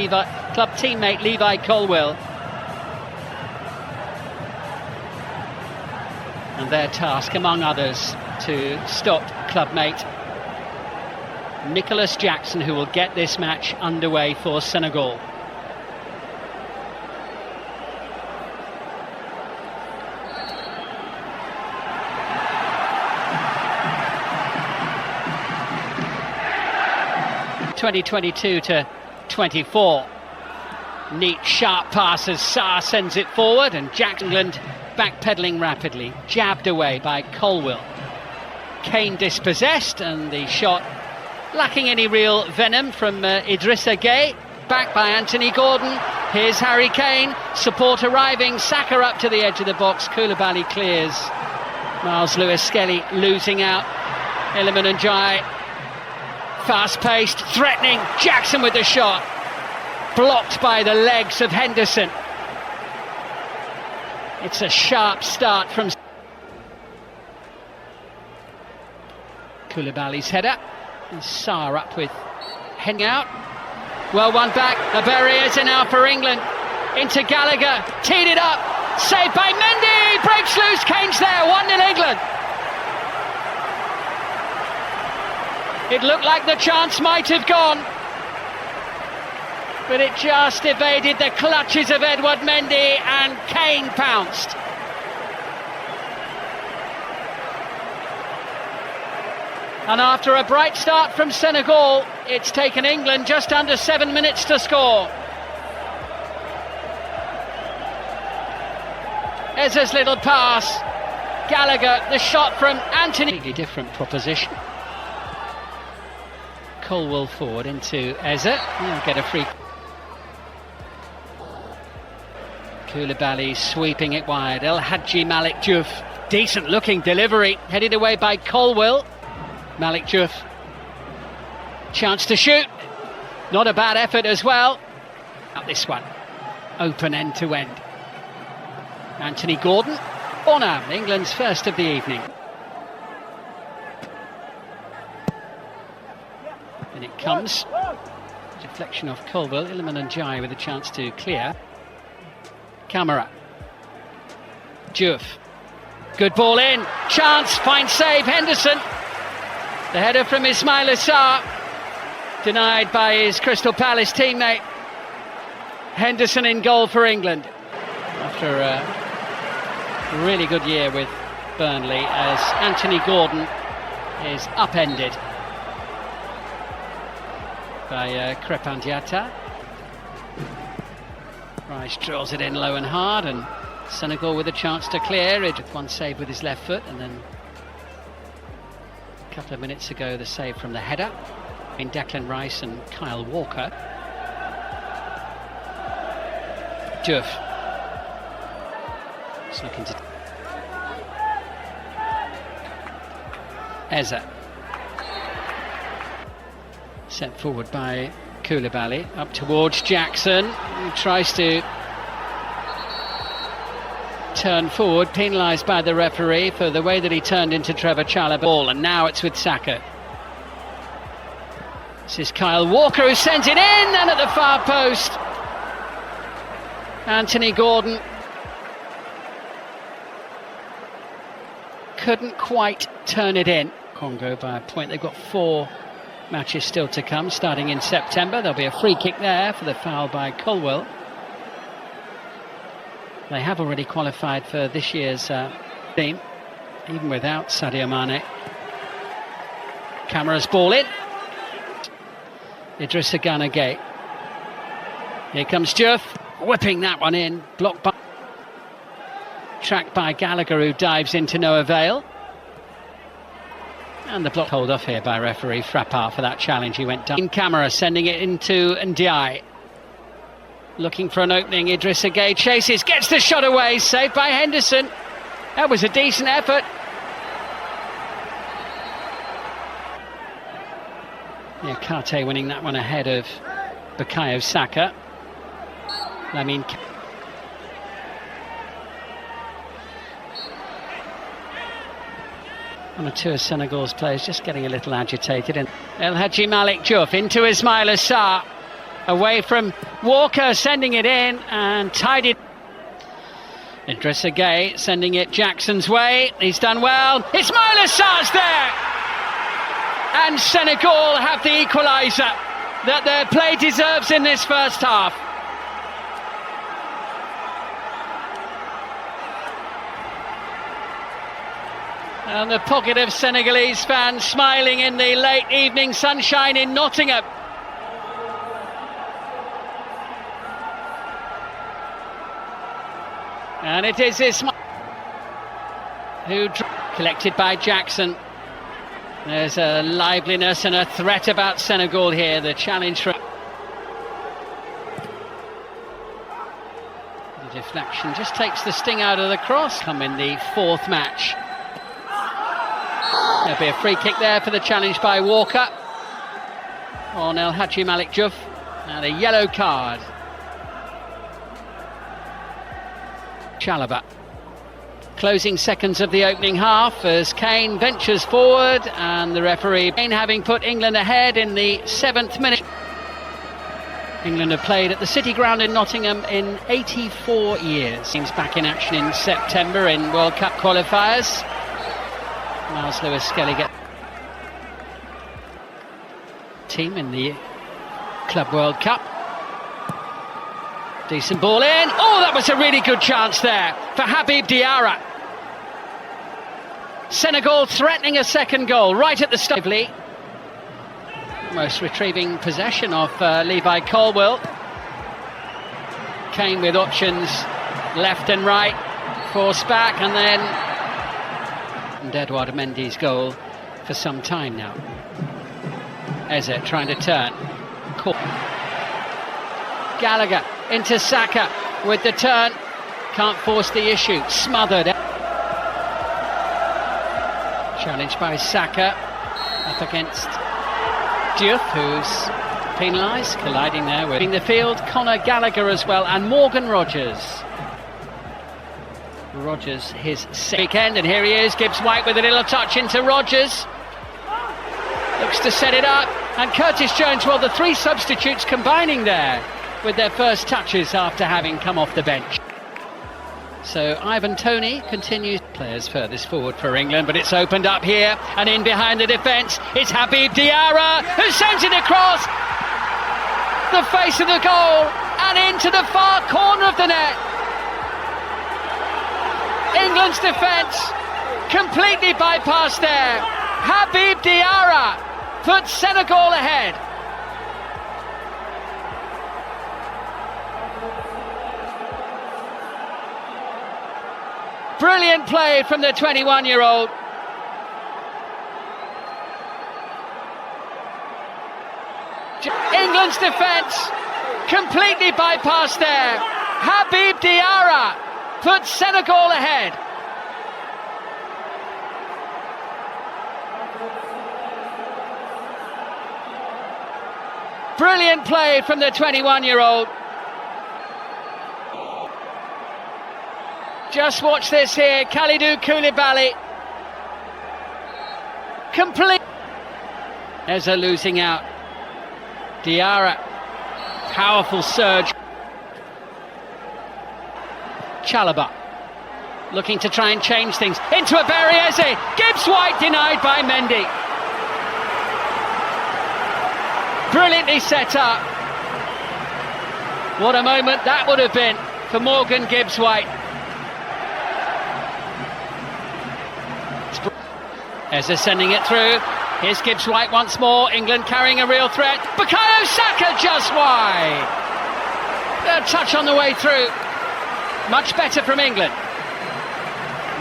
club teammate Levi Colwill. And their task, among others, to stop clubmate Nicholas Jackson, who will get this match underway for Senegal. (2022-24). Neat, sharp pass as Sarr sends it forward, and England backpedaling rapidly, jabbed away by Colwill. Kane dispossessed, and the shot lacking any real venom from Idrissa Gueye. Back by Anthony Gordon. Here's Harry Kane. Support arriving. Saka up to the edge of the box. Koulibaly clears. Miles Lewis-Skelly losing out. Iliman Ndiaye. Fast-paced, threatening. Jackson with the shot. Blocked by the legs of Henderson. It's a sharp start from Koulibaly's header. And Sarr up with heading out. Well, one back. The barriers are now for England. Into Gallagher. Teed it up. Saved by Mendy. Breaks loose. Kane's there. 1-0 England. It looked like the chance might have gone, but it just evaded the clutches of Edouard Mendy, and Kane pounced. And after a bright start from Senegal, it's taken England just under 7 minutes to score. Eze's little pass. Gallagher, the shot from Anthony. Completely different proposition. Colwill forward into Eze. He'll get a free. Koulibaly sweeping it wide. El Hadji Malik Diouf. Decent looking delivery. Headed away by Colwill. Malik Diouf. Chance to shoot. Not a bad effort as well. Out this one. Open end to end. Anthony Gordon. On out. England's first of the evening. And it comes. Deflection off Colwill. Iliman Ndiaye with a chance to clear. Camara. Diouf. Good ball in. Chance. Fine save. Henderson. The header from Ismaila Sarr. Denied by his Crystal Palace teammate. Henderson in goal for England. After a really good year with Burnley, as Anthony Gordon is upended by Crépin Diatta. Rice drills it in low and hard, and Senegal with a chance to clear it. One save with his left foot, and then a couple of minutes ago the save from the header in Declan Rice and Kyle Walker. Diouf. It's looking to Eze. Sent forward by Koulibaly, up towards Jackson, who tries to turn forward, penalised by the referee for the way that he turned into Trevor Chalobah ball, and now it's with Saka. This is Kyle Walker who sends it in, and at the far post Anthony Gordon couldn't quite turn it in. Congo by a point. They've got 4 matches still to come, starting in September. There'll be a free kick there for the foul by Colwill. They have already qualified for this year's team, even without Sadio Mane. Camara's ball in. Idrissa Gueye. Here comes Diouf, whipping that one in, blocked by, tracked by Gallagher, who dives into no avail. And the block hold off here by referee Frappard for that challenge. He went down. Camara sending it into Ndiaye. Looking for an opening. Idrissa Gueye chases, gets the shot away, saved by Henderson. That was a decent effort. Yeah, Karte winning that one ahead of Bukayo Saka. One or two of Senegal's players just getting a little agitated. And El Hadji Malik Diouf into Ismaila Sarr. away from Walker, sending it in and tied it. Idrissa Gueye sending it Jackson's way. He's done well. Ismaila Sarr's there! And Senegal have the equaliser that their play deserves in this first half. And the pocket of Senegalese fans smiling in the late evening sunshine in Nottingham. And it is Ismaila who collected by Jackson. There's a liveliness and a threat about Senegal here. The challenge for the deflection just takes the sting out of the cross. Come in the fourth match. There'll be a free kick there for the challenge by Walker on El Hadji Malik Diouf, and a yellow card. Chalobah. Closing seconds of the opening half as Kane ventures forward, and the referee, Kane having put England ahead in the 7th minute. England have played at the City Ground in Nottingham in 84 years. Teams back in action in September in World Cup qualifiers. Miles Lewis-Skelly get team in the Club World Cup. Decent ball in. Oh, that was a really good chance there for Habib Diarra. Senegal threatening a second goal right at the start. Almost retrieving possession of Levi Colwill. Kane with options left and right, forced back, and then Edouard Mendy's goal for some time now. Eze trying to turn. Gallagher into Saka with the turn. Can't force the issue. Smothered. Challenged by Saka. Up against Diouf, who's penalised. Colliding there with in the field. Conor Gallagher as well, and Morgan Rogers. Rogers, his weekend, and here he is. Gibbs-White with a little touch into Rogers. Looks to set it up. And Curtis Jones, well, the three substitutes combining there with their first touches after having come off the bench. So Ivan Toney continues. Players furthest forward for England, but it's opened up here and in behind the defence. It's Habib Diarra who sends it across the face of the goal and into the far corner of the net. England's defence completely bypassed there. Habib Diarra puts Senegal ahead. Brilliant play from the 21-year-old. England's defence completely bypassed there. Habib Diarra puts Senegal ahead. Brilliant play from the 21-year-old. Just watch this here, Kalidou Koulibaly. Complete. Eze losing out. Diarra. Powerful surge. Chalobah. Looking to try and change things. Into a Barry Eze. Gibbs-White denied by Mendy. Brilliantly set up. What a moment that would have been for Morgan Gibbs-White. Eze sending it through. Here's Gibbs-White once more. England carrying a real threat. Bukayo Saka just wide. A touch on the way through. Much better from England.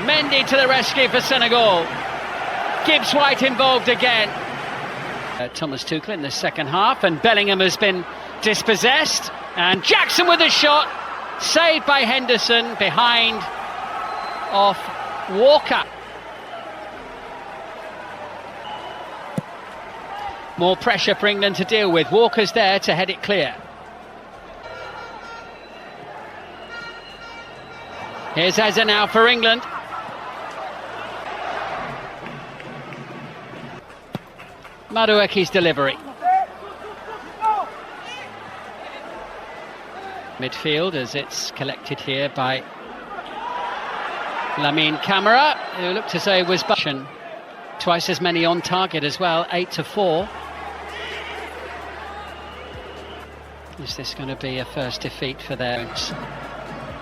Mendy to the rescue for Senegal. Gibbs-White involved again. Thomas Tuchel in the second half, and Bellingham has been dispossessed. And Jackson with a shot. Saved by Henderson behind off Walker. More pressure for England to deal with. Walker's there to head it clear. Here's Eze now for England. Madueke's delivery. midfield as it's collected here by Lamine Camara, who looked as though he was twice as many on target as well, 8-4. Is this going to be a first defeat for their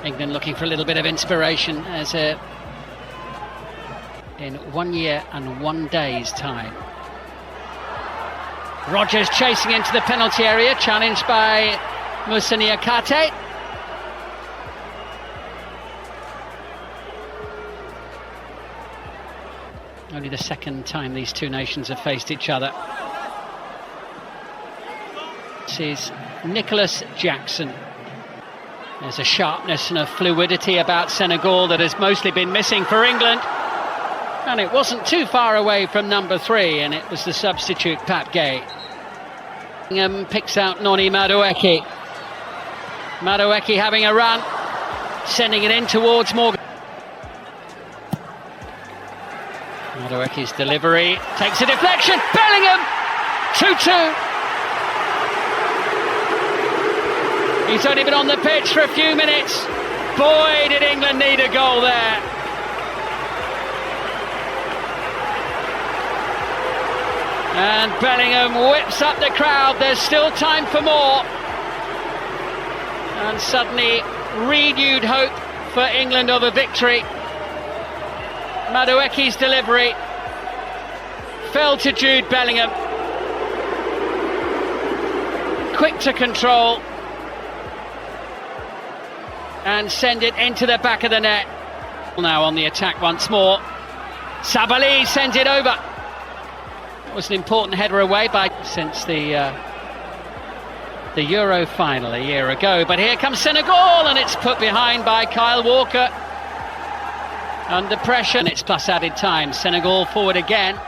England looking for a little bit of inspiration as in 1 year and 1 day's time. Rogers chasing into the penalty area, challenged by Moussa Niakhaté. Only the second time these two nations have faced each other. This is Nicholas Jackson. There's a sharpness and a fluidity about Senegal that has mostly been missing for England. And it wasn't too far away from number 3, and it was the substitute Pat Gay. Picks out Noni Madueke. Madueke having a run, sending it in towards Morgan. Madueke's delivery takes a deflection. Bellingham, 2-2. He's only been on the pitch for a few minutes. Boy, did England need a goal there. And Bellingham whips up the crowd. There's still time for more. And suddenly renewed hope for England of a victory. Madueke's delivery fell to Jude Bellingham. Quick to control and send it into the back of the net. Now on the attack once more. Sabali sends it over. It was an important header away since the Euro final a year ago. But here comes Senegal, and it's put behind by Kyle Walker. Under pressure, and it's plus added time. Senegal forward again.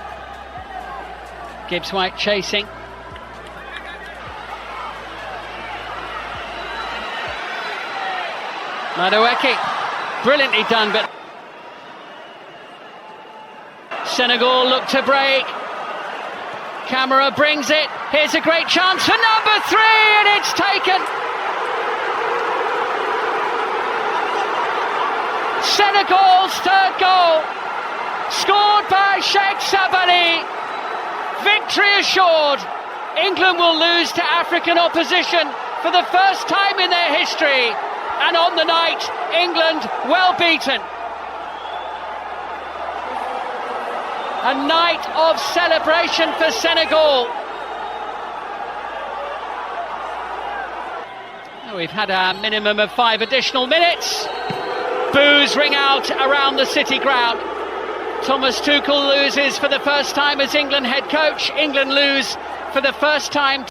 Gibbs White chasing. Madueke, brilliantly done, but Senegal look to break. Camara brings it. Here's a great chance for number 3, and it's taken. Senegal's third goal, scored by Sheikh Sabali. Victory assured. England will lose to African opposition for the first time in their history. And on the night, England well beaten. A night of celebration for Senegal. We've had a minimum of 5 additional minutes. Boos ring out around the City ground. Thomas Tuchel loses for the first time as England head coach. England lose for the first time.